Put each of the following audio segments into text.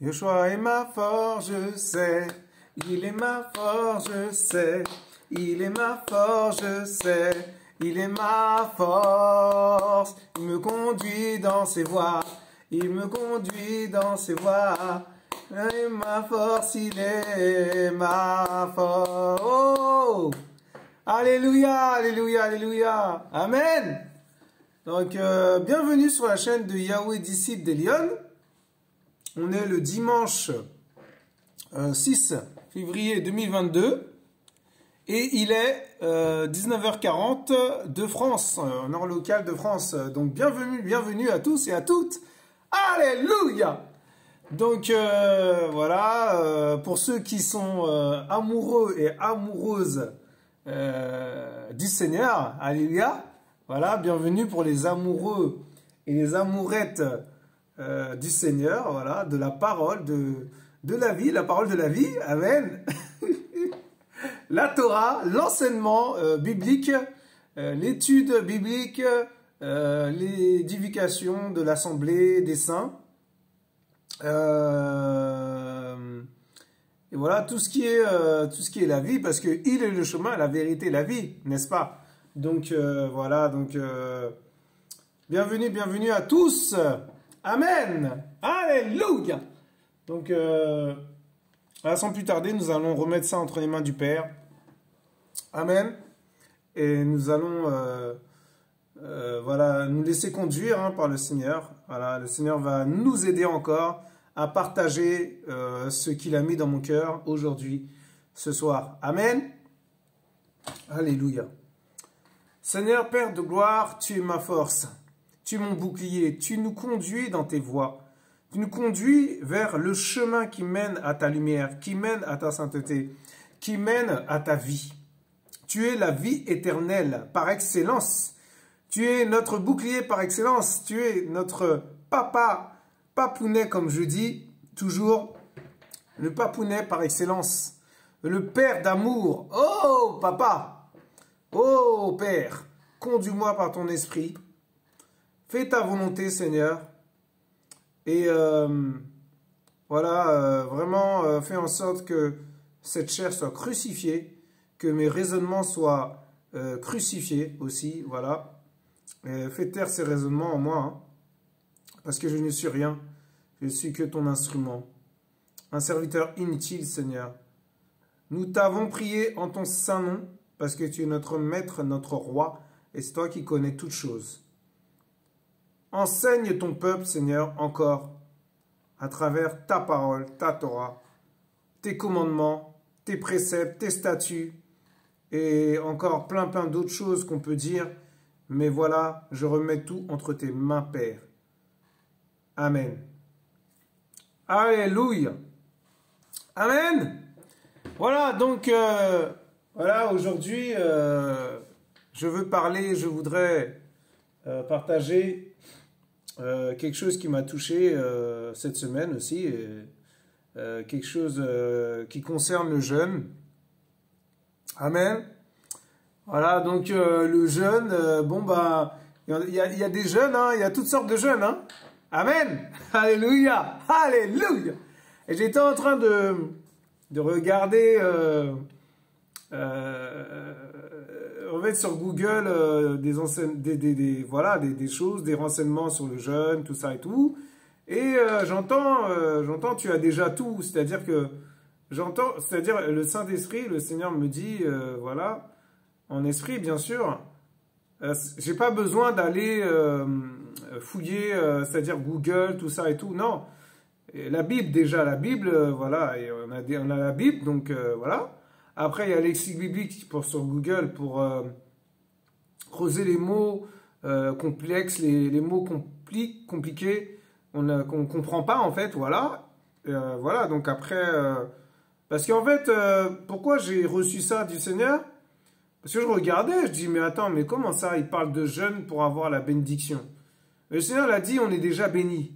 Yeshua est ma force, je sais. Il est ma force, je sais. Il est ma force, je sais. Il est ma force. Il me conduit dans ses voies. Il me conduit dans ses voies. Il est ma force, il est ma force. Oh! Alléluia, alléluia, alléluia. Amen. Donc, bienvenue sur la chaîne de Yahweh Disciple des Lions. On est le dimanche 6 février 2022 et il est 19h40 de France, en heure locale de France. Donc, bienvenue à tous et à toutes. Alléluia. Donc, voilà, pour ceux qui sont amoureux et amoureuses du Seigneur, alléluia. Voilà, bienvenue pour les amoureux et les amourettes du Seigneur, voilà, de la parole, de la vie, la parole de la vie, amen. La Torah, l'enseignement biblique, l'étude biblique, l'édification de l'assemblée des saints, et voilà, tout ce qui est la vie, parce que il est le chemin, la vérité, la vie, n'est-ce pas? Donc, voilà, donc, bienvenue à tous. Amen. Alléluia. Donc, sans plus tarder, nous allons remettre ça entre les mains du Père. Amen. Et nous allons, voilà, nous laisser conduire par le Seigneur. Voilà, le Seigneur va nous aider encore à partager ce qu'il a mis dans mon cœur aujourd'hui, ce soir. Amen. Alléluia. Seigneur, Père de gloire, tu es ma force. Tu es mon bouclier, tu nous conduis dans tes voies. Tu nous conduis vers le chemin qui mène à ta lumière, qui mène à ta sainteté, qui mène à ta vie. Tu es la vie éternelle par excellence. Tu es notre bouclier par excellence. Tu es notre papa, papounet comme je dis toujours, le papounet par excellence. Le Père d'amour. Oh papa, oh Père, conduis-moi par ton esprit. Fais ta volonté, Seigneur. Et voilà, vraiment, fais en sorte que cette chair soit crucifiée, que mes raisonnements soient crucifiés aussi, voilà. Et fais taire ces raisonnements en moi, parce que je ne suis rien. Je suis que ton instrument. Un serviteur inutile, Seigneur. Nous t'avons prié en ton saint nom, parce que tu es notre maître, notre roi, et c'est toi qui connais toutes choses. Enseigne ton peuple, Seigneur, encore, à travers ta parole, ta Torah, tes commandements, tes préceptes, tes statuts, et encore plein d'autres choses qu'on peut dire. Mais voilà, je remets tout entre tes mains, Père. Amen. Alléluia. Amen. Voilà, donc, voilà, aujourd'hui, je voudrais partager quelque chose qui m'a touché cette semaine aussi, quelque chose qui concerne le jeûne. Amen. Voilà, donc le jeûne, bon bah, il y a des jeûnes, il y a toutes sortes de jeûnes, Amen. Alléluia, alléluia. Et j'étais en train de regarder, en fait, sur Google, des choses, des renseignements sur le jeûne, tout ça et tout. Et j'entends, tu as déjà tout. C'est-à-dire que le Saint-Esprit, le Seigneur me dit, voilà, en esprit, bien sûr, j'ai pas besoin d'aller fouiller, c'est-à-dire Google, tout ça et tout. Non. Et la Bible, déjà, la Bible, voilà, et on a la Bible, donc voilà. Après, il y a lexique biblique sur Google pour creuser les mots complexes, les mots compliqués qu'on ne comprend pas, en fait, voilà. Voilà, donc après... parce qu'en fait, pourquoi j'ai reçu ça du Seigneur? Parce que je regardais, je dis, mais attends, mais comment ça, il parle de jeûne pour avoir la bénédiction? Le Seigneur l'a dit, on est déjà bénis.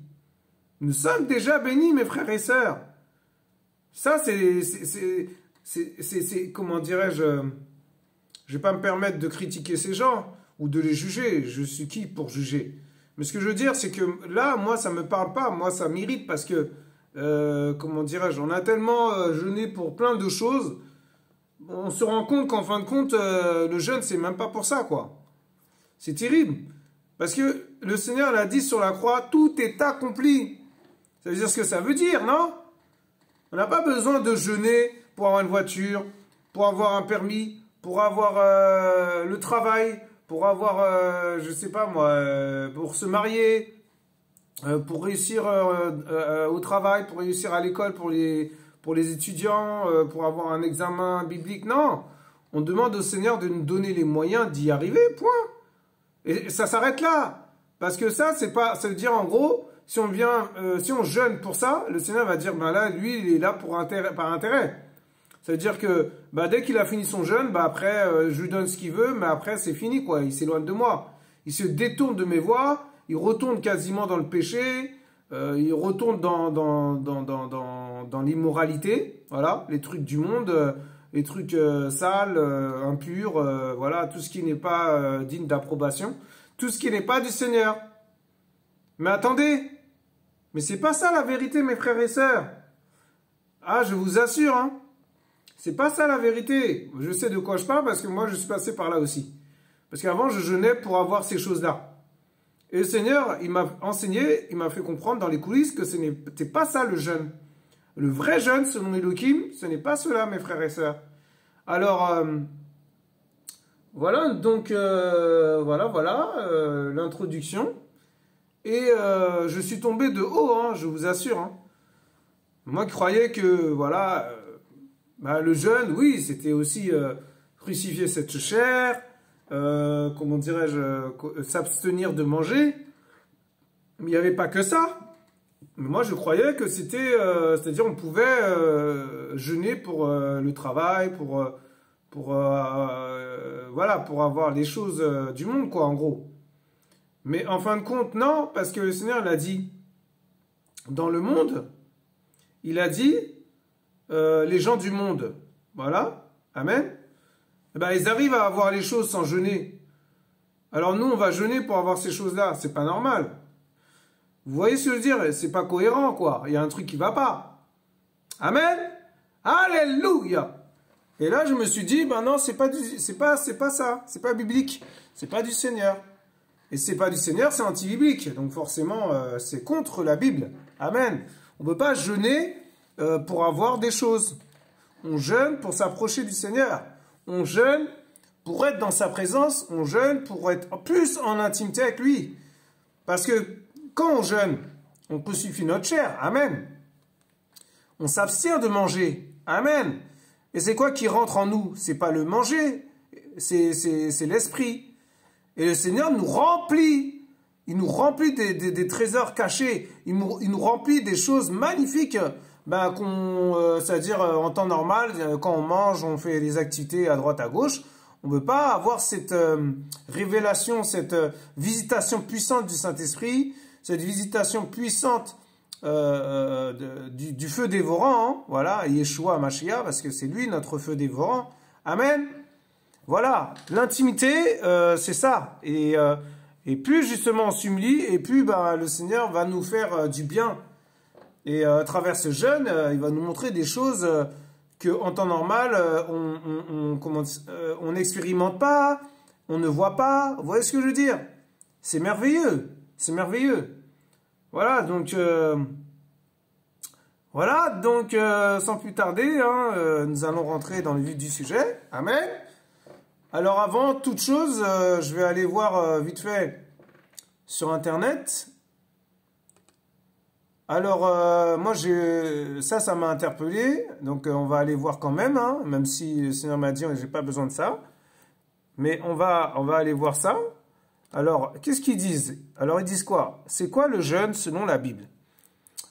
Nous sommes déjà bénis, mes frères et sœurs. Ça, c'est comment dirais-je, je vais pas me permettre de critiquer ces gens ou de les juger. Je suis qui pour juger? Mais ce que je veux dire, c'est que là, moi, ça me parle pas. Moi, ça m'irrite parce que comment dirais-je, on a tellement jeûné pour plein de choses, on se rend compte qu'en fin de compte, le jeûne, c'est même pas pour ça, quoi. C'est terrible. Parce que le Seigneur l'a dit sur la croix, tout est accompli. Ça veut dire ce que ça veut dire, non? On n'a pas besoin de jeûner pour avoir une voiture, pour avoir un permis, pour avoir le travail, pour avoir, je sais pas moi, pour se marier, pour réussir au travail, pour réussir à l'école, pour les étudiants, pour avoir un examen biblique. Non, on demande au Seigneur de nous donner les moyens d'y arriver, point. Et ça s'arrête là. Parce que ça, c'est pas, ça veut dire en gros, si on jeûne pour ça, le Seigneur va dire, ben là, lui, il est là par intérêt. Ça veut dire que, bah, dès qu'il a fini son jeûne, bah, après, je lui donne ce qu'il veut, mais après, c'est fini, quoi. Il s'éloigne de moi. Il se détourne de mes voies, il retourne quasiment dans le péché, il retourne dans l'immoralité, voilà, les trucs du monde, les trucs sales, impurs, voilà, tout ce qui n'est pas digne d'approbation, tout ce qui n'est pas du Seigneur. Mais attendez, mais c'est pas ça la vérité, mes frères et sœurs. Ah, je vous assure, hein. C'est pas ça la vérité. Je sais de quoi je parle parce que moi je suis passé par là aussi. Parce qu'avant je jeûnais pour avoir ces choses-là. Et le Seigneur, il m'a enseigné, il m'a fait comprendre dans les coulisses que ce n'était pas ça le jeûne. Le vrai jeûne selon Elohim, ce n'est pas cela, mes frères et sœurs. Alors, voilà, donc voilà l'introduction. Et je suis tombé de haut, hein, je vous assure. Hein. Moi qui croyais que, voilà, bah, le jeûne, oui, c'était aussi crucifier cette chair, comment dirais-je, s'abstenir de manger. Mais il n'y avait pas que ça. Mais moi, je croyais que c'était, c'est-à-dire on pouvait jeûner pour le travail, voilà, pour avoir les choses du monde, quoi, en gros. Mais en fin de compte, non, parce que le Seigneur l'a dit. Dans le monde, il a dit, les gens du monde, voilà, amen, eh ben, ils arrivent à avoir les choses sans jeûner. Alors nous, on va jeûner pour avoir ces choses-là, c'est pas normal. Vous voyez ce que je veux dire? C'est pas cohérent, quoi. Il y a un truc qui va pas. Amen. Alléluia. Et là, je me suis dit, ben non, c'est pas ça. C'est pas biblique. C'est pas du Seigneur. Et c'est pas du Seigneur, c'est anti-biblique. Donc forcément, c'est contre la Bible. Amen. On peut pas jeûner pour avoir des choses. On jeûne pour s'approcher du Seigneur. On jeûne pour être dans sa présence. On jeûne pour être plus en intimité avec lui. Parce que quand on jeûne, on crucifie notre chair. Amen. On s'abstient de manger. Amen. Et c'est quoi qui rentre en nous? C'est pas le manger, c'est l'esprit. Et le Seigneur nous remplit. Il nous remplit des trésors cachés. Il nous remplit des choses magnifiques. Ben, c'est-à-dire en temps normal, quand on mange, on fait des activités à droite, à gauche. On ne peut pas avoir cette révélation, cette visitation puissante du Saint-Esprit, cette visitation puissante du feu dévorant, hein, voilà, Yeshua Mashiach, parce que c'est lui notre feu dévorant. Amen. Voilà, l'intimité, c'est ça. Et plus justement on s'humilie, et plus bah, le Seigneur va nous faire du bien. Et à travers ce jeûne, il va nous montrer des choses qu'en temps normal, on n'expérimente pas, on ne voit pas. Vous voyez ce que je veux dire? C'est merveilleux, c'est merveilleux. Voilà, donc sans plus tarder, hein, nous allons rentrer dans le vif du sujet. Amen. Alors avant toute chose, je vais aller voir vite fait sur Internet. Alors moi, ça m'a interpellé. Donc on va aller voir quand même, hein, même si le Seigneur m'a dit que j'ai pas besoin de ça. Mais on va aller voir ça. Alors, qu'est-ce qu'ils disent? Alors, ils disent quoi? C'est quoi le jeûne selon la Bible?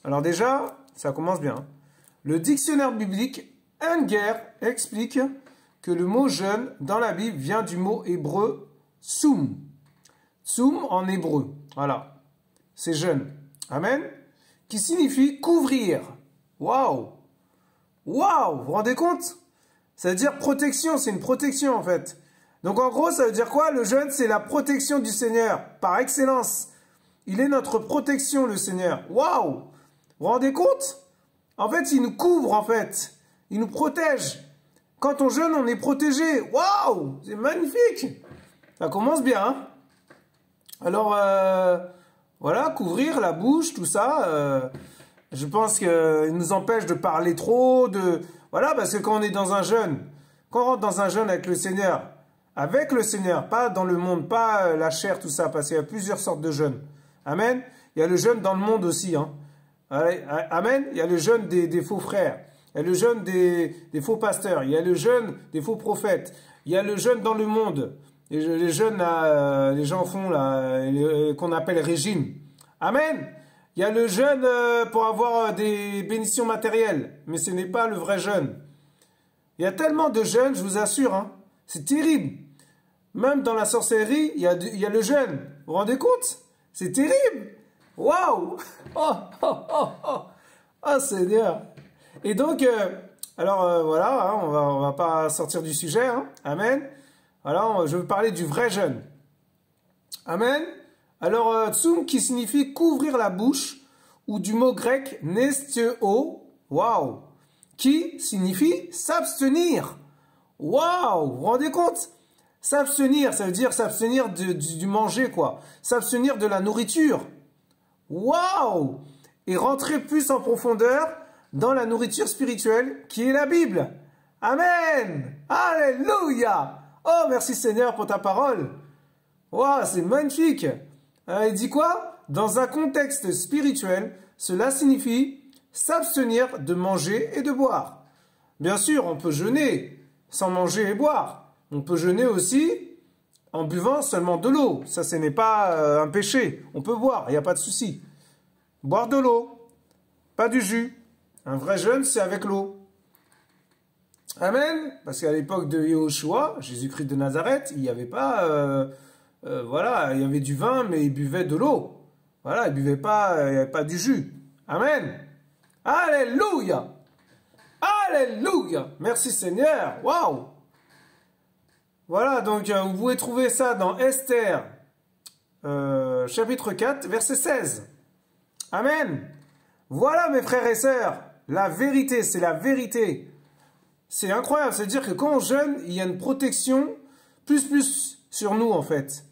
Alors déjà, ça commence bien. Le dictionnaire biblique Enger explique que le mot jeûne dans la Bible vient du mot hébreu tsum. Tsum en hébreu. Voilà. C'est jeûne. Amen. Qui signifie couvrir. Waouh! Waouh! Vous vous rendez compte? Ça veut dire protection. C'est une protection en fait. Donc en gros, ça veut dire quoi? Le jeûne, c'est la protection du Seigneur, par excellence. Il est notre protection, le Seigneur. Waouh! Vous vous rendez compte? En fait, il nous couvre, en fait. Il nous protège. Quand on jeûne, on est protégé. Waouh! C'est magnifique! Ça commence bien, hein? Alors, voilà, couvrir la bouche, tout ça, je pense qu'il nous empêche de parler trop, voilà, parce que quand on est dans un jeûne, quand on rentre dans un jeûne avec le Seigneur, pas dans le monde, pas la chair, tout ça, parce qu'il y a plusieurs sortes de jeûnes. Amen. Il y a le jeûne dans le monde aussi, hein. Amen. Il y a le jeûne des faux frères. Il y a le jeûne des faux pasteurs. Il y a le jeûne des faux prophètes. Il y a le jeûne dans le monde. Les jeûnes, là, les gens font, là, qu'on appelle régime. Amen. Il y a le jeûne pour avoir des bénédictions matérielles. Mais ce n'est pas le vrai jeûne. Il y a tellement de jeûnes, je vous assure, hein. C'est terrible. Même dans la sorcellerie, il y a le jeûne. Vous vous rendez compte? C'est terrible. Waouh! Oh, oh, oh, oh. Oh, Seigneur. Et donc, voilà, hein, on va pas sortir du sujet. Hein. Amen. Alors, je veux parler du vrai jeûne. Amen. Alors, tsum qui signifie couvrir la bouche, ou du mot grec nesteo, waouh, qui signifie s'abstenir. Waouh, vous vous rendez compte? S'abstenir, ça veut dire s'abstenir du manger, quoi. S'abstenir de la nourriture. Waouh! Et rentrer plus en profondeur dans la nourriture spirituelle qui est la Bible. Amen! Alléluia! Oh, merci Seigneur pour ta parole. Waouh, c'est magnifique. Il dit quoi? Dans un contexte spirituel, cela signifie s'abstenir de manger et de boire. Bien sûr, on peut jeûner sans manger et boire. On peut jeûner aussi en buvant seulement de l'eau. Ça, ce n'est pas un péché. On peut boire, il n'y a pas de souci. Boire de l'eau, pas du jus. Un vrai jeûne, c'est avec l'eau. Amen. Parce qu'à l'époque de Yahushua, Jésus-Christ de Nazareth, il n'y avait pas... voilà, il y avait du vin, mais il buvait de l'eau. Voilà, il buvait pas, il n'y avait pas du jus. Amen. Alléluia. Alléluia. Merci Seigneur. Waouh. Voilà, donc vous pouvez trouver ça dans Esther, chapitre 4, verset 16. Amen. Voilà mes frères et sœurs, la vérité, c'est la vérité. C'est incroyable, c'est-à-dire que quand on jeûne, il y a une protection plus sur nous en fait.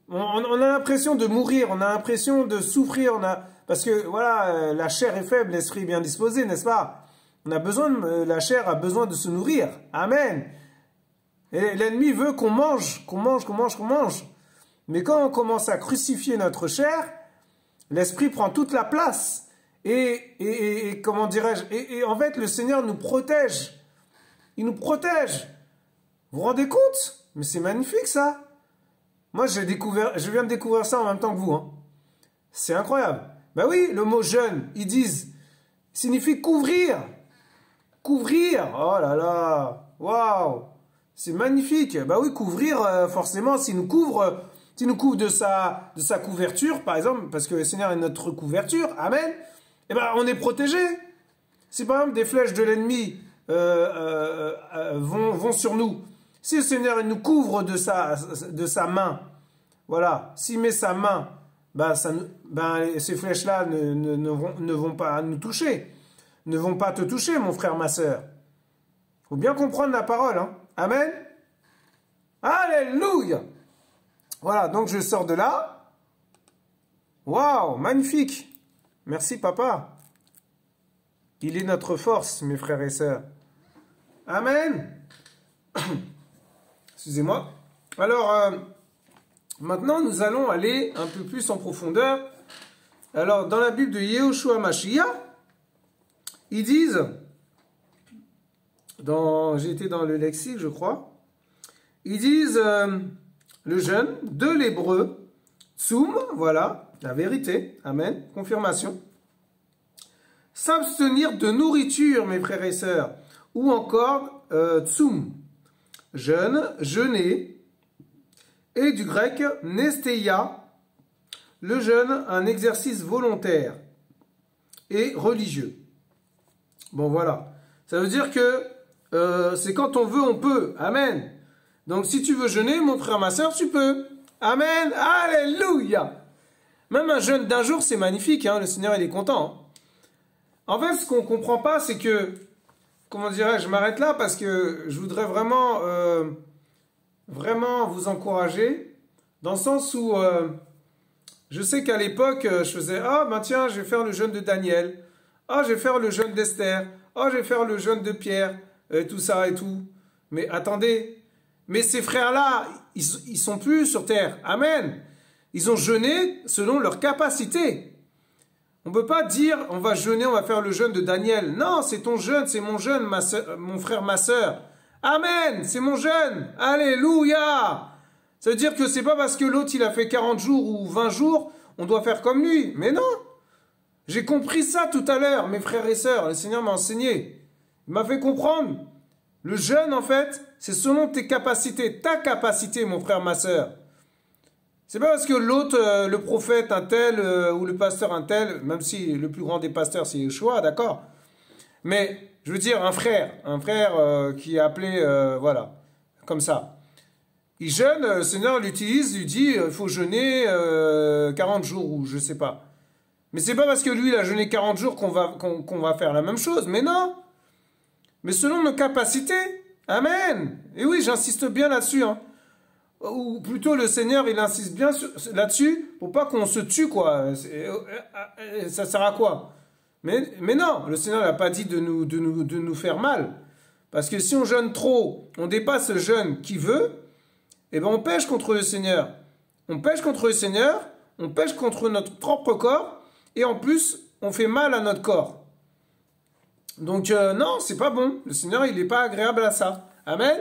On a l'impression de mourir, on a l'impression de souffrir, parce que voilà, la chair est faible, l'esprit est bien disposé, n'est-ce pas? La chair a besoin de se nourrir. Amen. Et l'ennemi veut qu'on mange. Mais quand on commence à crucifier notre chair, l'esprit prend toute la place. Et comment dirais-je, et en fait, le Seigneur nous protège. Il nous protège. Vous vous rendez compte? Mais c'est magnifique, ça. Moi, je viens de découvrir ça en même temps que vous. Hein. C'est incroyable. Ben oui, le mot jeûne, ils disent, signifie couvrir. Couvrir. Oh là là. Waouh. C'est magnifique. Bah oui, couvrir, forcément, s'il nous couvre de sa couverture, par exemple, parce que le Seigneur est notre couverture, amen, eh ben, on est protégé. Si par exemple des flèches de l'ennemi vont sur nous, si le Seigneur il nous couvre de sa main, voilà, s'il met sa main, ces flèches-là ne vont pas nous toucher, ne vont pas te toucher, mon frère, ma sœur. Il faut bien comprendre la parole, hein. Amen. Alléluia. Voilà, donc je sors de là. Waouh, magnifique. Merci, papa. Il est notre force, mes frères et sœurs. Amen. Excusez-moi. Alors, maintenant, nous allons aller un peu plus en profondeur. Alors, dans la Bible de Yehoshua Mashiach, ils disent... J'ai été dans le lexique, je crois. Ils disent le jeûne de l'hébreu, tsum, voilà, la vérité, amen, confirmation. S'abstenir de nourriture, mes frères et sœurs, ou encore tsum, jeûne, jeûner, et du grec nesteia, le jeûne, un exercice volontaire et religieux. Bon, voilà. Ça veut dire que c'est quand on veut, on peut. Amen. Donc, si tu veux jeûner, mon frère, ma soeur, tu peux. Amen. Alléluia. Même un jeûne d'un jour, c'est magnifique. Hein, le Seigneur, il est content. En fait, ce qu'on ne comprend pas, c'est que, comment dirais-je, je m'arrête là parce que je voudrais vraiment, vraiment vous encourager, dans le sens où je sais qu'à l'époque, je faisais, ah ben tiens, je vais faire le jeûne de Daniel, ah je vais faire le jeûne d'Esther, ah je vais faire le jeûne de Pierre, et tout ça et tout. Mais attendez, mais ces frères-là, ils sont plus sur terre. Amen. Ils ont jeûné selon leur capacité. On ne peut pas dire, on va jeûner, on va faire le jeûne de Daniel. Non, c'est ton jeûne, c'est mon jeûne, mon frère, ma soeur. Amen, c'est mon jeûne. Alléluia. Ça veut dire que c'est pas parce que l'autre, il a fait 40 jours ou 20 jours, on doit faire comme lui. Mais non. J'ai compris ça tout à l'heure, mes frères et sœurs. Le Seigneur m'a enseigné. Il m'a fait comprendre. Le jeûne, en fait, c'est selon tes capacités. Ta capacité, mon frère, ma soeur. C'est pas parce que l'autre, le prophète un tel ou le pasteur un tel, même si le plus grand des pasteurs c'est Yeshua, d'accord. Mais je veux dire un frère qui est appelé, voilà, comme ça. Il jeûne, le Seigneur l'utilise, lui dit il faut jeûner 40 jours ou je sais pas. Mais c'est pas parce que lui il a jeûné 40 jours qu'on va faire la même chose, mais non. Mais selon nos capacités, amen. Et oui, j'insiste bien là-dessus, hein. Ou plutôt le Seigneur il insiste bien là-dessus pour pas qu'on se tue quoi. Ça sert à quoi? Mais non, le Seigneur n'a pas dit de nous faire mal. Parce que si on jeûne trop, on dépasse le jeûne qui veut, eh ben on pêche contre le Seigneur. On pêche contre le Seigneur, on pêche contre notre propre corps, et en plus on fait mal à notre corps. Donc non, c'est pas bon. Le Seigneur il n'est pas agréable à ça. Amen.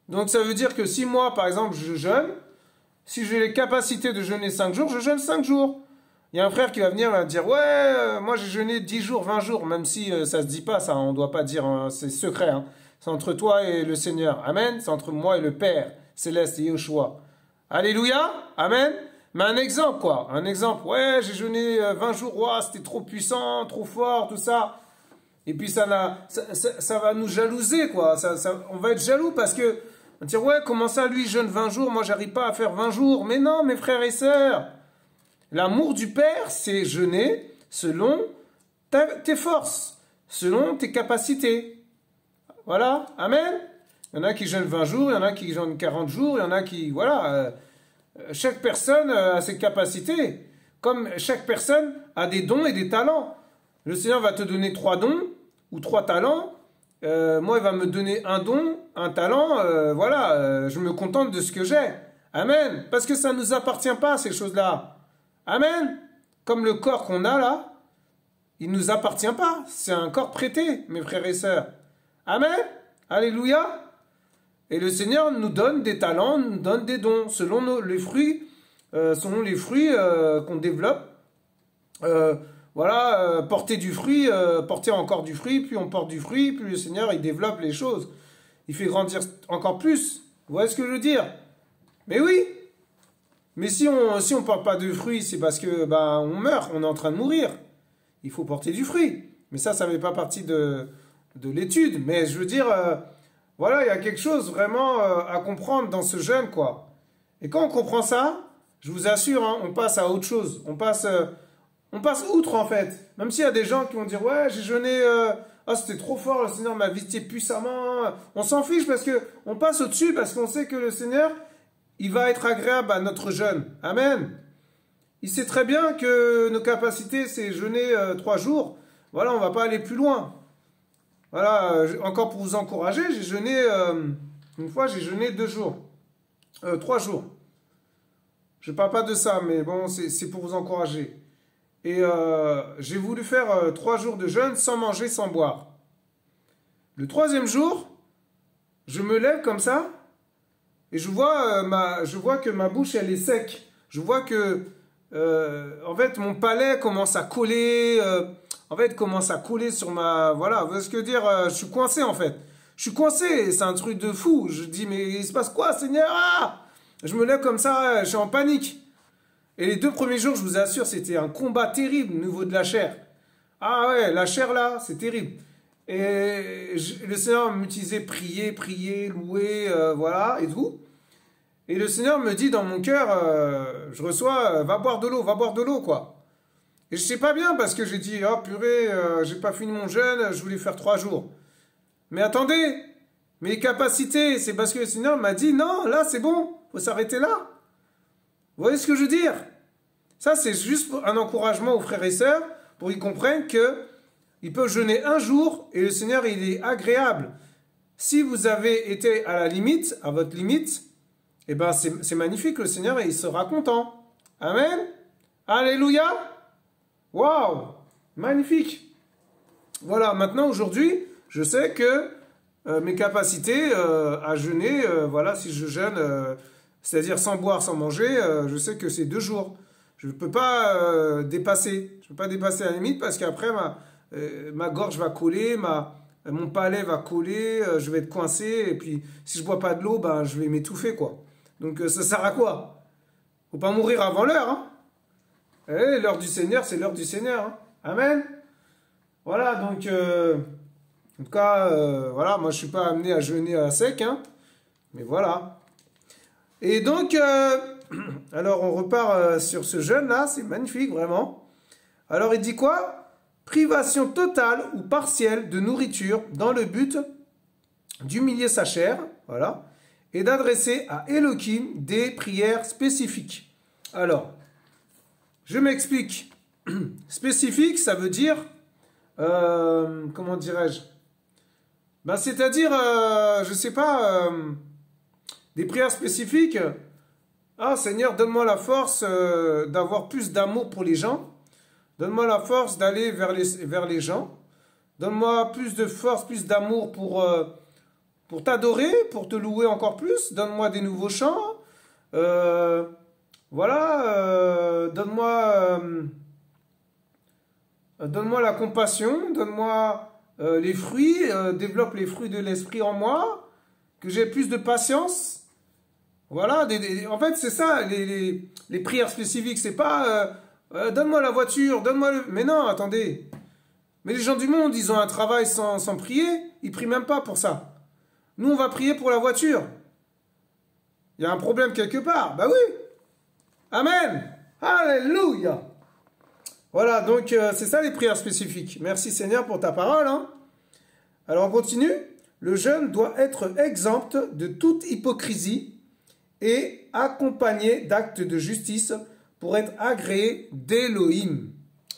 Donc ça veut dire que si moi, par exemple, je jeûne, si j'ai les capacités de jeûner 5 jours, je jeûne 5 jours. Il y a un frère qui va venir me dire, ouais, moi j'ai jeûné 10 jours, 20 jours, même si ça se dit pas, ça, on doit pas dire, hein, c'est secret. Hein. C'est entre toi et le Seigneur. Amen. C'est entre moi et le Père Céleste et Yeshua. Alléluia. Amen. Mais un exemple, quoi. Un exemple. Ouais, j'ai jeûné 20 jours, ouais, c'était trop puissant, trop fort, tout ça. Et puis ça va nous jalouser, quoi. On va être jaloux parce que on va dire, ouais, comment ça, lui, jeûne 20 jours, moi, j'arrive pas à faire 20 jours. Mais non, mes frères et sœurs, l'amour du Père, c'est jeûner selon tes forces, selon tes capacités. Voilà, amen. Il y en a qui jeûnent 20 jours, il y en a qui jeûnent 40 jours, il y en a qui, voilà. Chaque personne a ses capacités. Comme chaque personne a des dons et des talents. Le Seigneur va te donner 3 dons ou 3 talents. Moi, il va me donner un don, un talent, voilà, je me contente de ce que j'ai. Amen. Parce que ça ne nous appartient pas, ces choses-là. Amen. Comme le corps qu'on a là, il ne nous appartient pas. C'est un corps prêté, mes frères et sœurs. Amen. Alléluia. Et le Seigneur nous donne des talents, nous donne des dons, selon les fruits, qu'on développe. Voilà, porter du fruit, porter encore du fruit, puis on porte du fruit, puis le Seigneur, il développe les choses. Il fait grandir encore plus. Vous voyez ce que je veux dire? Mais oui. Mais si on porte pas de fruit, c'est parce que on meurt, on est en train de mourir. Il faut porter du fruit. Mais ça ne fait pas partie de l'étude. Mais je veux dire, voilà, il y a quelque chose vraiment à comprendre dans ce jeûne, quoi. Et quand on comprend ça, je vous assure, hein, on passe à autre chose. On passe outre, en fait. Même s'il y a des gens qui vont dire, ouais, j'ai jeûné, c'était trop fort, le Seigneur m'a visité puissamment. On s'en fiche parce que on passe au-dessus, parce qu'on sait que le Seigneur, il va être agréable à notre jeûne. Amen. Il sait très bien que nos capacités, c'est jeûner 3 jours. Voilà, on va pas aller plus loin. Voilà, encore pour vous encourager, j'ai jeûné, une fois, j'ai jeûné 2 jours. 3 jours. Je parle pas de ça, mais bon, c'est pour vous encourager. Et j'ai voulu faire 3 jours de jeûne sans manger, sans boire. Le 3e jour, je me lève comme ça et je vois que ma bouche elle est sec. Je vois que en fait mon palais commence à coller. Commence à coller sur ma. Voilà, vous voyez ce que je veux dire? Je suis coincé en fait. Je suis coincé. C'est un truc de fou. Je dis mais il se passe quoi, Seigneur? Ah, je me lève comme ça, je suis en panique. Et les 2 premiers jours, je vous assure, c'était un combat terrible au niveau de la chair. Ah ouais, la chair là, c'est terrible. Et le Seigneur m'utilisait prier, louer, voilà, et tout. Et le Seigneur me dit dans mon cœur, je reçois, va boire de l'eau, quoi. Et je sais pas bien parce que j'ai dit, oh purée, j'ai pas fini mon jeûne, je voulais faire 3 jours. Mais attendez, mes capacités, c'est parce que le Seigneur m'a dit, non, là c'est bon, faut s'arrêter là. Vous voyez ce que je veux dire? Ça, c'est juste un encouragement aux frères et sœurs pour qu'ils comprennent qu'ils peuvent jeûner un jour et le Seigneur, il est agréable. Si vous avez été à la limite, à votre limite, eh ben c'est magnifique, le Seigneur, il sera content. Amen. Alléluia. Waouh. Magnifique. Voilà, maintenant, aujourd'hui, je sais que mes capacités à jeûner, voilà, si je jeûne, c'est-à-dire sans boire, sans manger, je sais que c'est 2 jours. Je ne peux pas dépasser. Je ne peux pas dépasser la limite parce qu'après, ma gorge va coller, mon palais va coller, je vais être coincé. Et puis, si je ne bois pas de l'eau, ben, je vais m'étouffer, quoi. Donc, ça sert à quoi? Faut pas mourir avant l'heure, hein. Eh, l'heure du Seigneur, c'est l'heure du Seigneur, hein. Amen. Voilà, donc, en tout cas, voilà, moi, je ne suis pas amené à jeûner à sec, hein. Mais voilà. Et donc, alors on repart sur ce jeûne-là, c'est magnifique, vraiment. Alors il dit quoi? Privation totale ou partielle de nourriture dans le but d'humilier sa chair, voilà, et d'adresser à Elohim des prières spécifiques. Alors, je m'explique. Spécifique, ça veut dire, comment dirais-je? Ben, c'est-à-dire, je sais pas, des prières spécifiques. Ah, Seigneur, donne-moi la force d'avoir plus d'amour pour les gens. Donne-moi la force d'aller vers les gens. Donne-moi plus de force, plus d'amour pour t'adorer, pour te louer encore plus. Donne-moi des nouveaux chants. Voilà, donne-moi la compassion. Donne-moi les fruits. Développe les fruits de l'esprit en moi. Que j'ai plus de patience. Voilà, en fait, c'est ça, les prières spécifiques. C'est pas donne-moi la voiture, donne-moi le. Mais non, attendez. Mais les gens du monde, ils ont un travail sans prier. Ils prient même pas pour ça. Nous, on va prier pour la voiture. Il y a un problème quelque part. Bah oui. Amen. Alléluia. Voilà, donc c'est ça les prières spécifiques. Merci Seigneur pour ta parole. Hein. Alors on continue. Le jeûne doit être exempt de toute hypocrisie et accompagné d'actes de justice pour être agréé d'Elohim.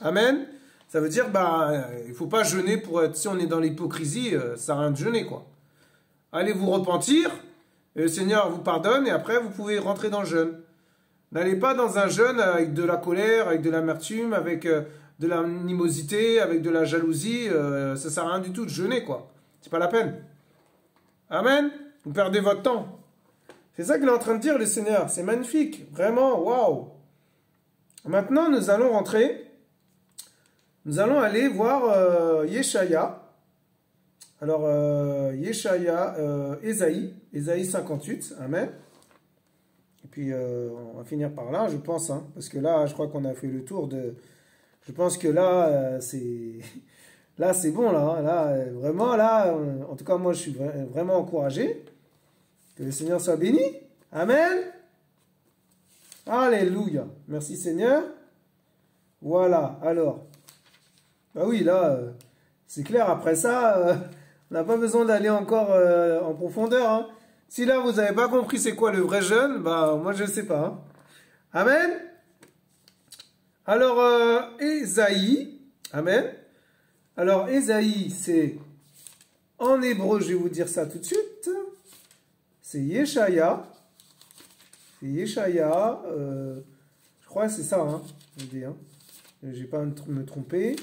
Amen. Ça veut dire, bah, il ne faut pas jeûner pour être, si on est dans l'hypocrisie, ça sert à rien de jeûner, quoi. Allez vous repentir, et le Seigneur vous pardonne, et après vous pouvez rentrer dans le jeûne. N'allez pas dans un jeûne avec de la colère, avec de l'amertume, avec de l'animosité, avec de la jalousie, ça sert à rien du tout de jeûner, quoi. C'est pas la peine. Amen. Vous perdez votre temps. C'est ça qu'il est en train de dire, le Seigneur. C'est magnifique. Vraiment, waouh. Maintenant, nous allons rentrer. Nous allons aller voir Yeshaya. Alors, Yeshaya, Ésaïe 58. Amen. Et puis, on va finir par là, je pense. Hein, parce que là, je crois qu'on a fait le tour de... Je pense que là, c'est... Là, c'est bon, là. Hein, là, vraiment, là, en tout cas, moi, je suis vraiment encouragé. Que le Seigneur soit béni. Amen. Alléluia. Merci Seigneur. Voilà. Alors. Bah oui, là, c'est clair. Après ça, on n'a pas besoin d'aller encore en profondeur. Hein. Si là, vous n'avez pas compris c'est quoi le vrai jeûne, bah moi, je ne sais pas. Hein. Amen. Alors, Ésaïe. Amen. Alors, Ésaïe, c'est... En hébreu, je vais vous dire ça tout de suite. C'est Yeshaya. C'est Yeshaya. Je crois que c'est ça. Hein, je dis, hein. Je n'ai pas me tromper.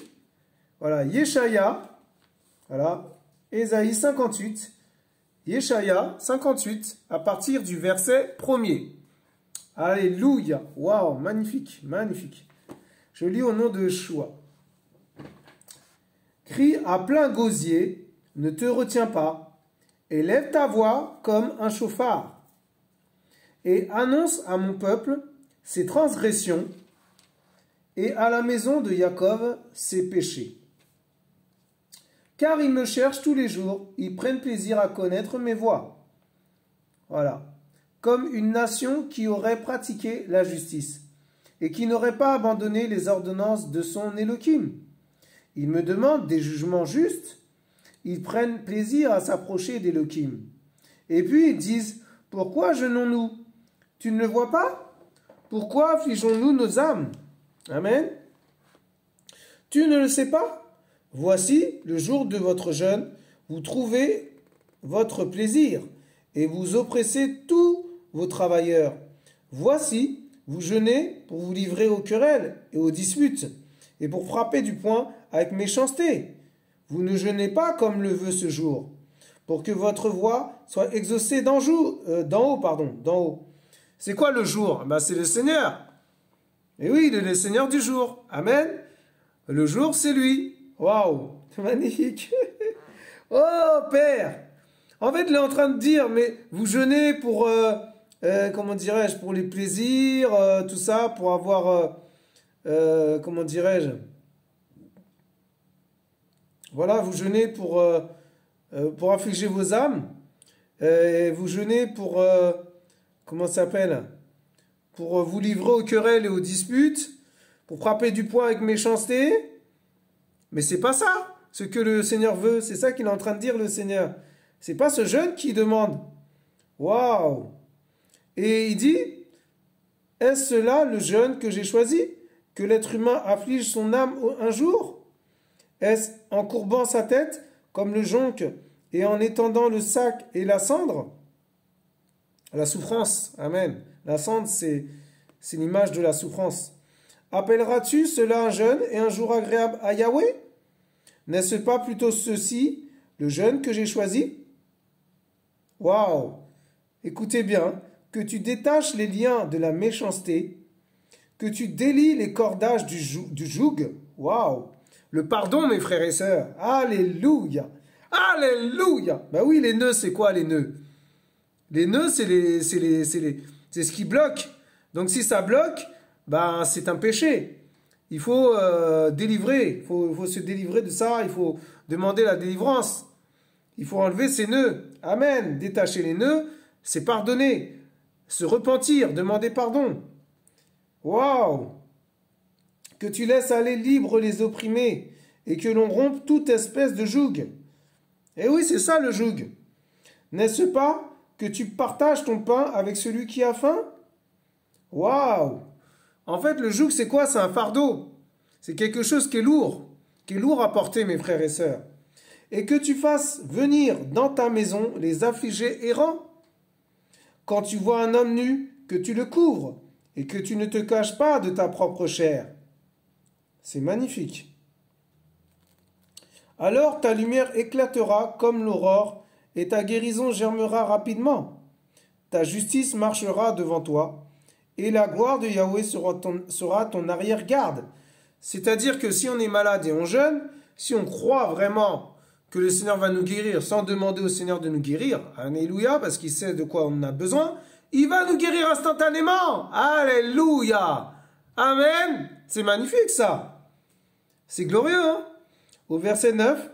Voilà, Yeshaya. Voilà. Ésaïe 58. Yeshaya 58. À partir du verset 1er. Alléluia. Waouh, magnifique. Magnifique. Je lis au nom de Yeshua. Crie à plein gosier. Ne te retiens pas. Et lève ta voix comme un chauffard, et annonce à mon peuple ses transgressions, et à la maison de Jacob ses péchés. Car ils me cherchent tous les jours, ils prennent plaisir à connaître mes voies. Voilà. Comme une nation qui aurait pratiqué la justice, et qui n'aurait pas abandonné les ordonnances de son Elohim. Ils me demandent des jugements justes. Ils prennent plaisir à s'approcher d'Elohim. Et puis ils disent, pourquoi jeûnons-nous? Tu ne le vois pas? Pourquoi affligeons-nous nos âmes? Amen. Tu ne le sais pas? Voici le jour de votre jeûne, vous trouvez votre plaisir et vous oppressez tous vos travailleurs. Voici, vous jeûnez pour vous livrer aux querelles et aux disputes et pour frapper du poing avec méchanceté. Vous ne jeûnez pas comme le veut ce jour, pour que votre voix soit exaucée d'en haut. C'est quoi le jour? C'est le Seigneur. Et oui, il est le Seigneur du jour. Amen. Le jour, c'est lui. Waouh, c'est magnifique. Oh, Père. En fait, il est en train de dire, mais vous jeûnez pour, comment dirais-je, pour les plaisirs, tout ça, pour avoir, comment dirais-je, voilà, vous jeûnez pour affliger vos âmes, vous jeûnez pour, comment ça s'appelle, pour vous livrer aux querelles et aux disputes, pour frapper du poing avec méchanceté. Mais c'est pas ça, ce que le Seigneur veut. C'est ça qu'il est en train de dire, le Seigneur. C'est pas ce jeûne qui demande. Waouh! Et il dit, est-ce là le jeûne que j'ai choisi? Que l'être humain afflige son âme un jour? Est-ce en courbant sa tête comme le jonc et en étendant le sac et la cendre? La souffrance, amen. La cendre, c'est l'image de la souffrance. Appelleras-tu cela un jeûne et un jour agréable à Yahweh? N'est-ce pas plutôt ceci, le jeûne que j'ai choisi? Waouh! Écoutez bien, que tu détaches les liens de la méchanceté, que tu délies les cordages du joug. Waouh! Le pardon, mes frères et sœurs. Alléluia! Alléluia! Ben oui, les nœuds, c'est quoi les nœuds? Les nœuds, c'est ce qui bloque. Donc si ça bloque, c'est un péché. Il faut délivrer, il faut se délivrer de ça, il faut demander la délivrance. Il faut enlever ces nœuds. Amen. Détacher les nœuds, c'est pardonner. Se repentir, demander pardon. Waouh! Que tu laisses aller libre les opprimés et que l'on rompe toute espèce de joug. Eh oui, c'est ça le joug. N'est-ce pas que tu partages ton pain avec celui qui a faim? Waouh! En fait, le joug, c'est quoi? C'est un fardeau. C'est quelque chose qui est lourd à porter, mes frères et sœurs. Et que tu fasses venir dans ta maison les affligés errants. Quand tu vois un homme nu, que tu le couvres et que tu ne te caches pas de ta propre chair. C'est magnifique. Alors ta lumière éclatera comme l'aurore et ta guérison germera rapidement. Ta justice marchera devant toi et la gloire de Yahweh sera ton arrière-garde. C'est-à-dire que si on est malade et on jeûne, si on croit vraiment que le Seigneur va nous guérir sans demander au Seigneur de nous guérir, alléluia, parce qu'il sait de quoi on a besoin, il va nous guérir instantanément. Alléluia. Amen. C'est magnifique ça. C'est glorieux, hein? Au verset 9,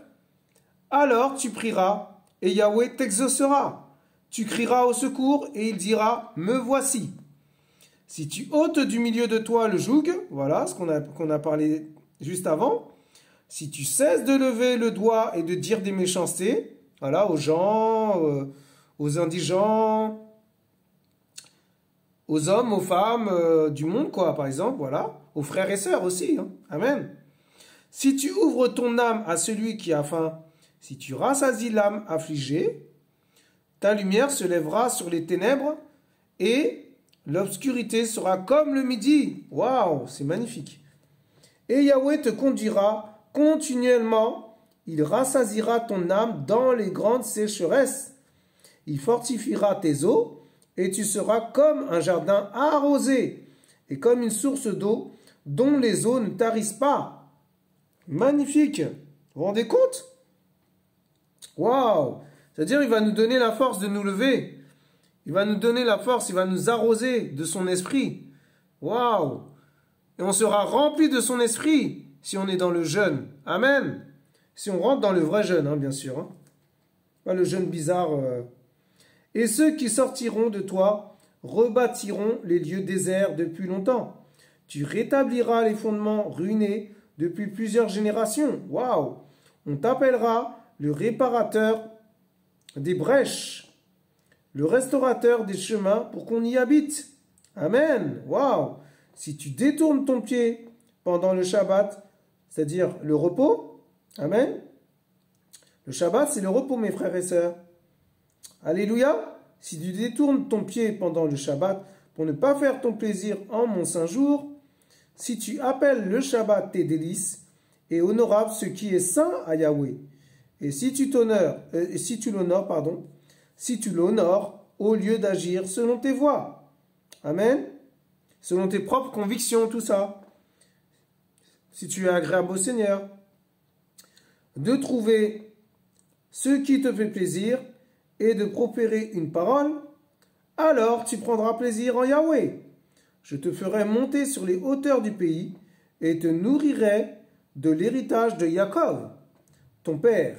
alors tu prieras et Yahweh t'exaucera. Tu crieras au secours et il dira, me voici. Si tu ôtes du milieu de toi le joug, voilà ce qu'on a parlé juste avant, si tu cesses de lever le doigt et de dire des méchancetés, voilà, aux gens, aux indigents, aux hommes, aux femmes du monde, quoi, par exemple, voilà, aux frères et sœurs aussi, hein. Amen. Si tu ouvres ton âme à celui qui a faim, si tu rassasies l'âme affligée, ta lumière se lèvera sur les ténèbres et l'obscurité sera comme le midi. Waouh, c'est magnifique. Et Yahweh te conduira continuellement. Il rassasiera ton âme dans les grandes sécheresses. Il fortifiera tes eaux et tu seras comme un jardin arrosé et comme une source d'eau dont les eaux ne tarissent pas. Magnifique. Vous vous rendez compte? Waouh. C'est-à-dire, il va nous donner la force de nous lever. Il va nous donner la force, il va nous arroser de son esprit. Waouh! Et on sera rempli de son esprit si on est dans le jeûne. Amen. Si on rentre dans le vrai jeûne, hein, bien sûr. Hein. Pas le jeûne bizarre. Et ceux qui sortiront de toi rebâtiront les lieux déserts depuis longtemps. Tu rétabliras les fondements ruinés depuis plusieurs générations. Waouh! On t'appellera le réparateur des brèches, le restaurateur des chemins pour qu'on y habite. Amen. Waouh! Si tu détournes ton pied pendant le Shabbat, c'est-à-dire le repos, amen. Le Shabbat, c'est le repos, mes frères et sœurs. Alléluia. Si tu détournes ton pied pendant le Shabbat pour ne pas faire ton plaisir en mon saint jour, si tu appelles le Shabbat tes délices et honorable ce qui est saint à Yahweh, et si tu l'honores au lieu d'agir selon tes voies. Amen. Selon tes propres convictions, tout ça. Si tu es agréable au Seigneur. De trouver ce qui te fait plaisir et de proférer une parole, alors tu prendras plaisir en Yahweh. Je te ferai monter sur les hauteurs du pays et te nourrirai de l'héritage de Jacob, ton père.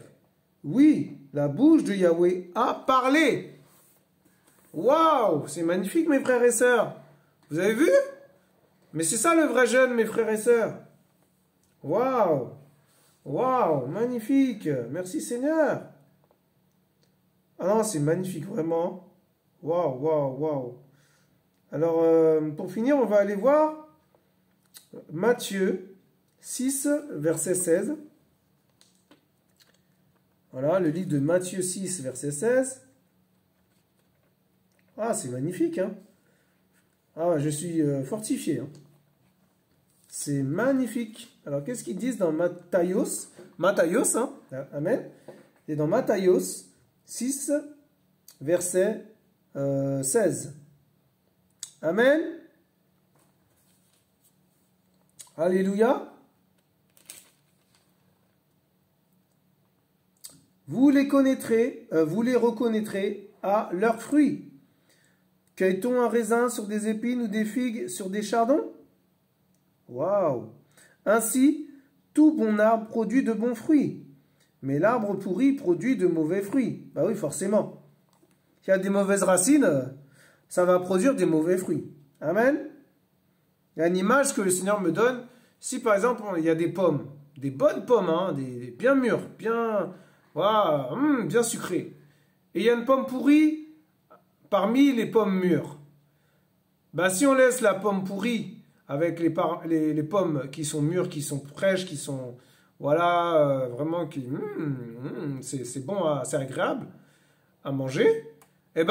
Oui, la bouche de Yahweh a parlé. Waouh, c'est magnifique, mes frères et sœurs. Vous avez vu? Mais c'est ça le vrai jeûne, mes frères et sœurs. Waouh, waouh, magnifique. Merci Seigneur. Ah non, c'est magnifique, vraiment. Waouh, waouh, waouh. Alors, pour finir, on va aller voir Matthieu 6, verset 16. Voilà, le livre de Matthieu 6, verset 16. Ah, c'est magnifique, hein. Ah, je suis fortifié. Hein. C'est magnifique. Alors, qu'est-ce qu'ils disent dans Matthios, hein. Amen. Et dans Matthios 6, verset 16. Amen. Alléluia. Vous les reconnaîtrez à leurs fruits. Cueille-t-on un raisin sur des épines ou des figues sur des chardons? Waouh! Ainsi, tout bon arbre produit de bons fruits, mais l'arbre pourri produit de mauvais fruits. Bah oui, forcément. S'il y a des mauvaises racines, ça va produire des mauvais fruits. Amen. Il y a une image que le Seigneur me donne. Si par exemple, il y a des pommes, des bonnes pommes, hein, des bien mûres, bien, voilà, bien sucrées, et il y a une pomme pourrie parmi les pommes mûres. Ben, si on laisse la pomme pourrie avec les pommes qui sont mûres, qui sont fraîches, qui sont, voilà, vraiment, c'est bon, c'est agréable à manger, et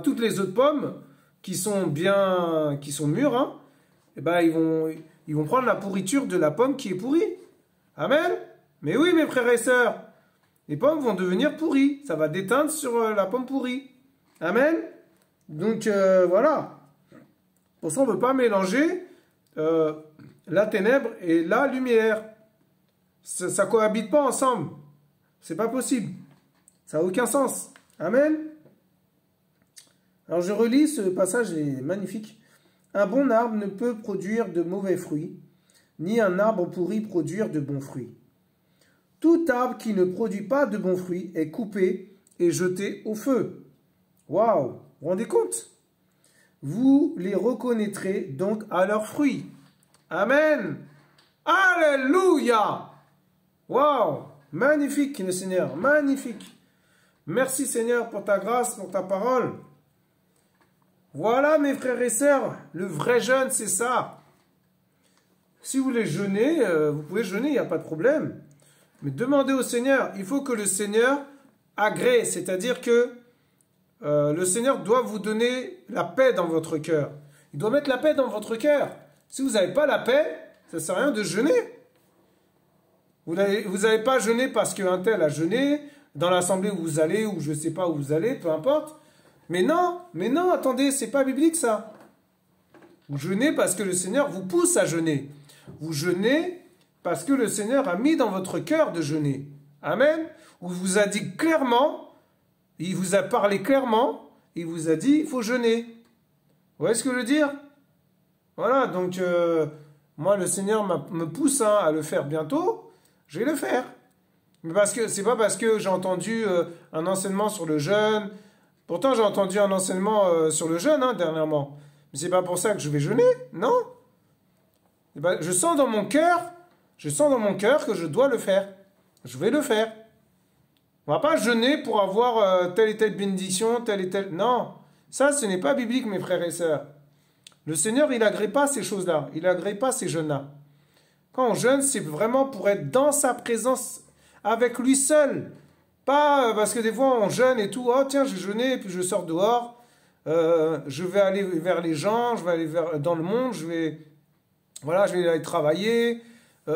toutes les autres pommes qui sont mûres, hein, et ben ils vont prendre la pourriture de la pomme qui est pourrie. Amen. Mais oui, mes frères et sœurs, les pommes vont devenir pourries. Ça va déteindre sur la pomme pourrie. Amen. Donc voilà. Pour ça, on ne peut pas mélanger la ténèbre et la lumière. Ça cohabite pas ensemble. C'est pas possible. Ça n'a aucun sens. Amen. Alors je relis ce passage, il est magnifique. Un bon arbre ne peut produire de mauvais fruits, ni un arbre pourri produire de bons fruits. Tout arbre qui ne produit pas de bons fruits est coupé et jeté au feu. Waouh! Vous vous rendez compte? Vous les reconnaîtrez donc à leurs fruits. Amen! Alléluia! Waouh! Magnifique, le Seigneur, magnifique. Merci Seigneur pour ta grâce, pour ta parole. Voilà mes frères et sœurs, le vrai jeûne c'est ça. Si vous voulez jeûner, vous pouvez jeûner, il n'y a pas de problème. Mais demandez au Seigneur, il faut que le Seigneur agrée, c'est-à-dire que le Seigneur doit vous donner la paix dans votre cœur. Il doit mettre la paix dans votre cœur. Si vous n'avez pas la paix, ça ne sert à rien de jeûner. Vous n'avez pas jeûné parce qu'un tel a jeûné, dans l'assemblée où vous allez, ou je ne sais pas où vous allez, peu importe. Mais non, attendez, c'est pas biblique ça. Vous jeûnez parce que le Seigneur vous pousse à jeûner. Vous jeûnez parce que le Seigneur a mis dans votre cœur de jeûner. Amen. Ou il vous a dit clairement, il vous a parlé clairement, il vous a dit, il faut jeûner. Vous voyez ce que je veux dire? Voilà, donc moi le Seigneur me pousse à le faire bientôt, je vais le faire. Mais parce que c'est pas parce que j'ai entendu un enseignement sur le jeûne. Pourtant j'ai entendu un enseignement sur le jeûne dernièrement. Mais c'est pas pour ça que je vais jeûner, non? Eh ben, je sens dans mon cœur que je dois le faire. Je vais le faire. On va pas jeûner pour avoir telle et telle bénédiction, telle et telle... Non, ça, ce n'est pas biblique, mes frères et sœurs. Le Seigneur, il n'agrée pas ces choses-là. Il n'agrée pas ces jeûnes-là. Quand on jeûne, c'est vraiment pour être dans sa présence avec lui seul. Pas parce que des fois, on jeûne et tout. Oh, tiens, j'ai jeûné et puis je sors dehors. Je vais aller vers les gens, je vais aller dans le monde, je vais aller travailler.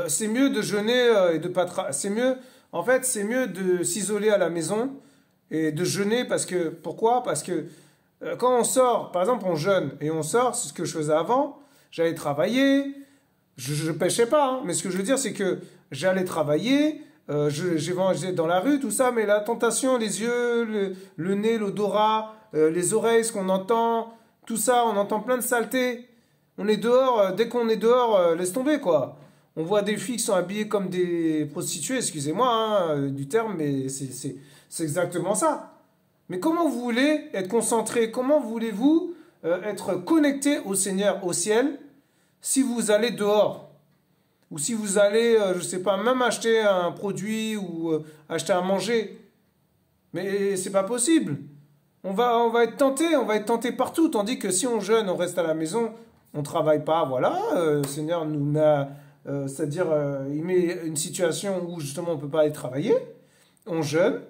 C'est mieux de jeûner et de pas c'est mieux. En fait, c'est mieux de s'isoler à la maison et de jeûner parce que pourquoi? Parce que quand on sort, par exemple, on jeûne et on sort, c'est ce que je faisais avant. J'allais travailler, je pêchais pas, hein, mais ce que je veux dire, c'est que j'allais travailler. J'ai mangé dans la rue, tout ça, mais la tentation, les yeux, le nez, l'odorat, les oreilles, ce qu'on entend, tout ça, on entend plein de saletés. On est dehors, dès qu'on est dehors, laisse tomber, quoi. On voit des filles qui sont habillées comme des prostituées, excusez-moi hein, du terme, mais c'est exactement ça. Mais comment vous voulez être concentré, comment voulez-vous être connecté au Seigneur, au ciel, si vous allez dehors? Ou si vous allez, je ne sais pas, même acheter un produit ou acheter à manger. Mais c'est pas possible. On va être tenté partout. Tandis que si on jeûne, on reste à la maison, on ne travaille pas, voilà. Le Seigneur nous met, c'est-à-dire, il met une situation où justement on ne peut pas aller travailler. On jeûne.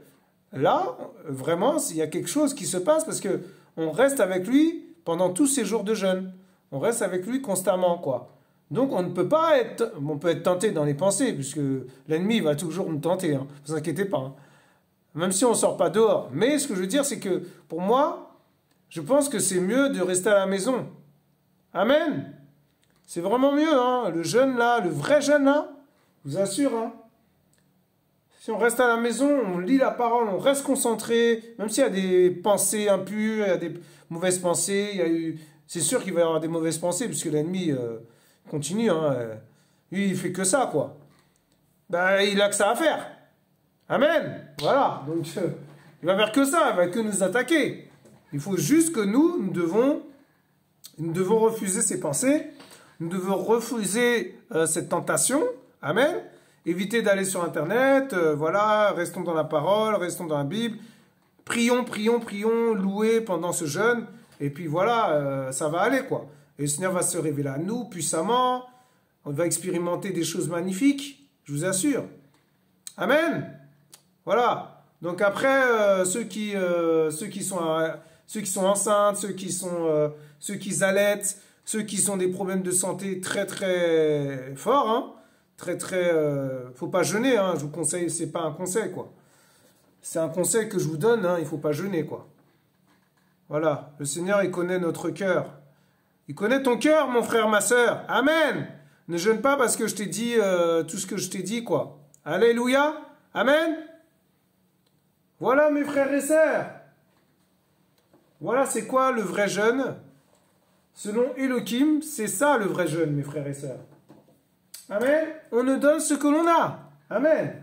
Là, vraiment, il y a quelque chose qui se passe parce que on reste avec lui pendant tous ces jours de jeûne. On reste avec lui constamment, quoi. Donc on ne peut pas être, on peut être tenté dans les pensées, puisque l'ennemi va toujours nous tenter, hein, ne vous inquiétez pas. Hein. Même si on ne sort pas dehors. Mais ce que je veux dire, c'est que pour moi, je pense que c'est mieux de rester à la maison. Amen. C'est vraiment mieux, hein. Le jeûne là, le vrai jeûne là, je vous assure. Hein. Si on reste à la maison, on lit la parole, on reste concentré, même s'il y a des pensées impures, il y a des mauvaises pensées, c'est sûr qu'il va y avoir des mauvaises pensées, puisque l'ennemi... continue, hein. Lui, il fait que ça, quoi. Ben, il a que ça à faire. Amen. Voilà. Donc, il va faire que ça, il va que nous attaquer. Il faut juste que nous devons refuser ces pensées, nous devons refuser cette tentation. Amen. Éviter d'aller sur Internet, voilà, restons dans la parole, restons dans la Bible. Prions, prions, prions, louez pendant ce jeûne, et puis voilà, ça va aller, quoi. Et le Seigneur va se révéler à nous puissamment. On va expérimenter des choses magnifiques, je vous assure. Amen. Voilà. Donc après, ceux qui sont enceintes, ceux qui allaitent, ceux qui ont des problèmes de santé très très forts, hein, faut pas jeûner. Hein, je vous conseille, c'est pas un conseil quoi. C'est un conseil que je vous donne. Hein, il faut pas jeûner quoi. Voilà. Le Seigneur, il connaît notre cœur. Il connaît ton cœur, mon frère, ma sœur. Amen. Ne jeûne pas parce que je t'ai dit tout ce que je t'ai dit, quoi. Alléluia. Amen. Voilà, mes frères et sœurs. Voilà, c'est quoi le vrai jeûne? Selon Elohim, c'est ça le vrai jeûne, mes frères et sœurs. Amen. On ne donne ce que l'on a. Amen.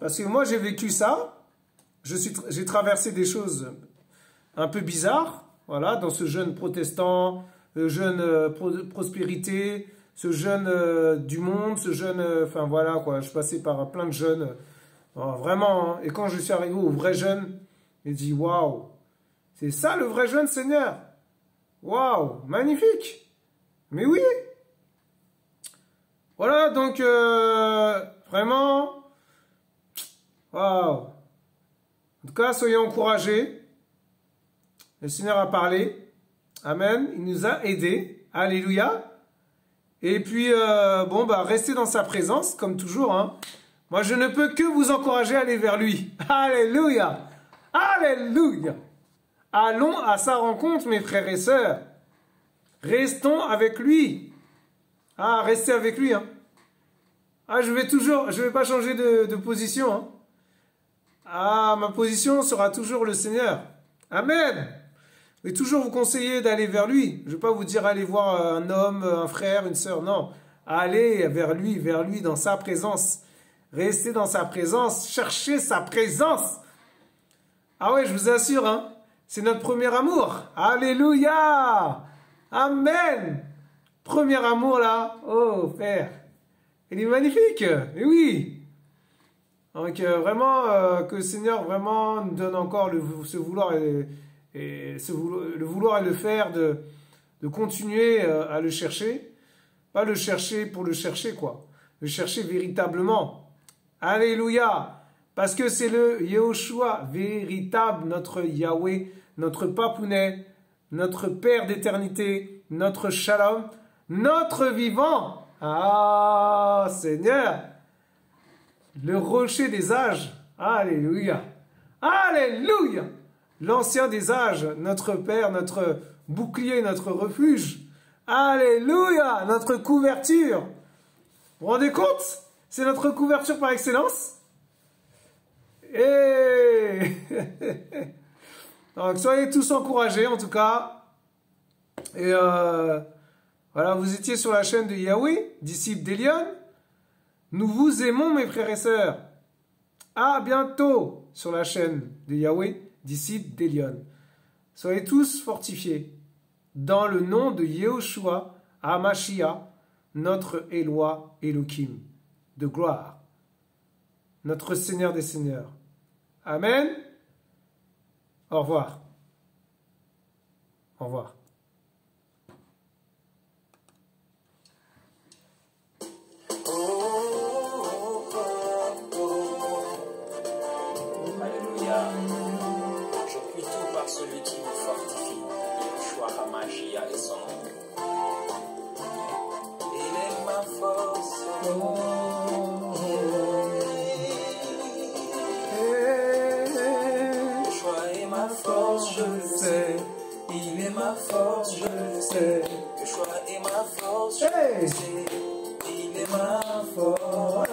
Parce que moi, j'ai vécu ça. J'ai traversé des choses un peu bizarres. Voilà, dans ce jeûne protestant... le jeûne prospérité, ce jeûne du monde, ce jeûne, enfin voilà quoi, je passais par plein de jeûnes, vraiment, hein. Et quand je suis arrivé au vrai jeûne, j'ai dit waouh, c'est ça le vrai jeûne Seigneur, waouh, magnifique, mais oui, voilà donc vraiment, waouh, en tout cas soyez encouragés, le Seigneur a parlé. Amen, il nous a aidés, alléluia, et puis, bon, bah, restez dans sa présence, comme toujours, hein. Moi, je ne peux que vous encourager à aller vers lui, alléluia, alléluia, allons à sa rencontre, mes frères et sœurs, restons avec lui, ah, restez avec lui, hein, ah, je vais pas changer de position, hein, ah, ma position sera toujours le Seigneur, amen. Je vais toujours vous conseiller d'aller vers lui. Je ne vais pas vous dire allez voir un homme, un frère, une sœur. Non. Allez vers lui, dans sa présence. Restez dans sa présence. Cherchez sa présence. Ah ouais, je vous assure, hein, c'est notre premier amour. Alléluia. Amen. Premier amour là, oh Père, il est magnifique, et oui. Donc vraiment que le Seigneur vraiment nous donne encore le vouloir et le faire de continuer à le chercher, pas le chercher pour le chercher quoi, le chercher véritablement. Alléluia, parce que c'est le Yehoshua véritable, notre Yahweh, notre Papounet, notre Père d'éternité, notre Shalom, notre vivant. Ah Seigneur, le rocher des âges. Alléluia. Alléluia. L'ancien des âges, notre Père, notre bouclier, notre refuge. Alléluia. Notre couverture. Vous vous rendez compte? C'est notre couverture par excellence. Et donc soyez tous encouragés en tout cas. Et voilà, vous étiez sur la chaîne de Yahweh, disciple d'Elion. Nous vous aimons, mes frères et sœurs. À bientôt sur la chaîne de Yahweh, disciple d'Elion. Soyez tous fortifiés dans le nom de Yehoshua HaMashiach, notre Éloi Elohim de gloire, notre Seigneur des Seigneurs. Amen. Au revoir. Au revoir. Celui qui nous fortifie, Yehoshua HaMashiach et son nom. Il est ma force. Yehoshua est ma force, je le sais. Il est ma force, je le sais. Yehoshua est ma force, je le sais. Il est ma force.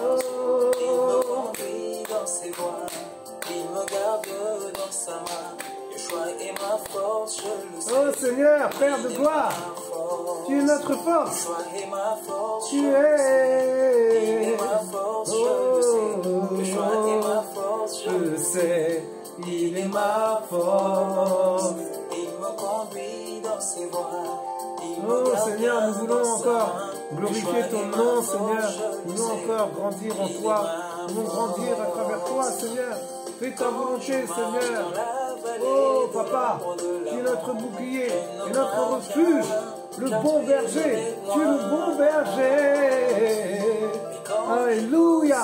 Il me conduit dans ses voies. Il me garde dans sa main. Et ma force, je le sais. Oh Seigneur, Père de gloire, tu es notre force. Tu es ma force, je le sais. Il est ma force. Il me conduit dans ses voies. Oh Seigneur, nous voulons encore glorifier ton nom, Seigneur. Nous voulons encore grandir en toi. Nous voulons grandir à travers toi, Seigneur. Fais ta volonté, Seigneur. Oh Papa, tu es notre bouclier et notre refuge, le bon berger. Tu es le bon berger. Alléluia.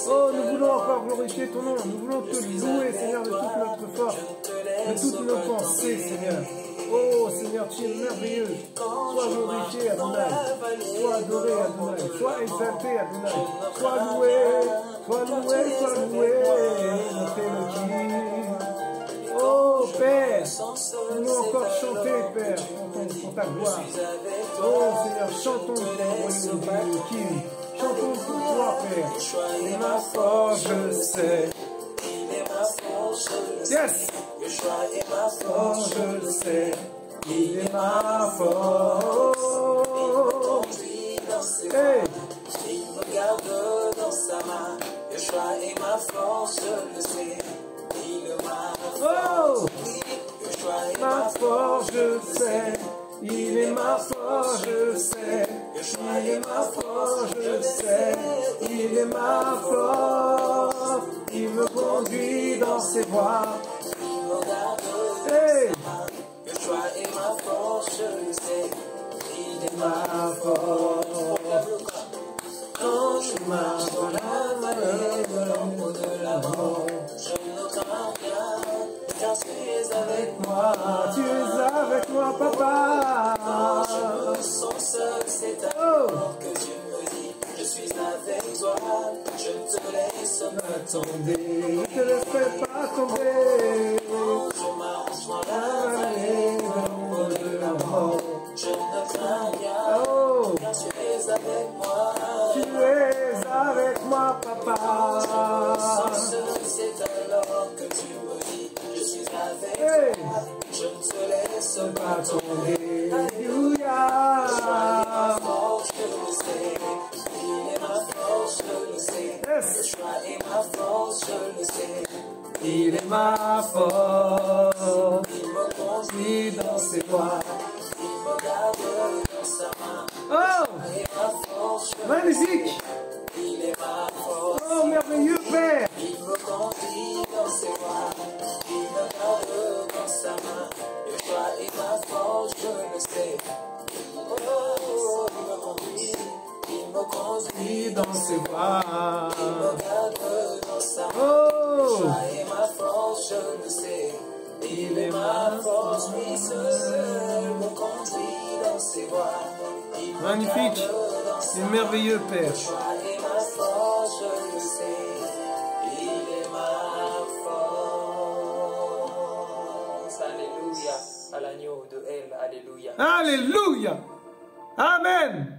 Oh, nous voulons encore glorifier ton nom. Nous voulons te louer, Seigneur, de toute notre force, de toutes nos pensées, Seigneur. Oh Seigneur, tu es merveilleux. Sois glorifié, Adonai. Sois adoré, Adonai. Sois exalté, Adonai. Sois loué, sois loué, sois loué, notre Elohim. Oh Père, nous voulons encore chanter, Père, pour ta gloire. Oh Seigneur, chantons pour le royaume de Elohim. Chantons pour toi, Père. Il est ma force, je le sais. Yes! Oh, je le sais, il est ma force. Hey! Il me garde dans sa main. Yehoshua est ma force, je le sais. Il est ma force. Oh! Yehoshua est Ma force, je le sais. Il est ma force, je le sais. Il est ma force, je le sais. Il est ma force. Il me conduit dans ses voies. Hey! Yehoshua est ma force, je le sais. Il est Ma force. quand je marche dans la vallée de l'ombre de la mort, je ne crains rien, car tu es avec moi. Tu es avec moi, Papa. Quand je me sens seul, c'est alors que tu me dis, je suis avec toi, je ne te laisse pas tomber. Ne te laisse pas tomber. Quand je marche dans la vallée de l'ombre de la mort, je ne crains rien, Oh, car tu es avec moi. tu es avec moi, Papa. C'est alors que tu me dis, je suis avec Hey! toi, je ne te laisse pas Pas tomber. tomber. Alléluia. Ma force, je le sais, il est ma force, je le sais. Yes. Yehoshua est ma force, je le sais. Il est ma force. Il me conduit Conduit dans ses voies. il me garde dans sa main. Oh, magnifique. Il est ma force. Oh, merveilleux Père. Il me conduit dans ses voies. Il me garde dans sa main. Yeshua est ma force, je le sais. Oh, il me conduit Dans ses bras. Il me garde dans sa main. Oh, Yeshua est ma force, je le sais. Il est ma force, lui seul me conduit dans ses voies. Il me magnifique. garde dans sa C'est main. merveilleux Père. Yeshua est ma force, je le sais. Il est ma force. Alléluia. À l'agneau de elle. Alléluia. Alléluia. Amen.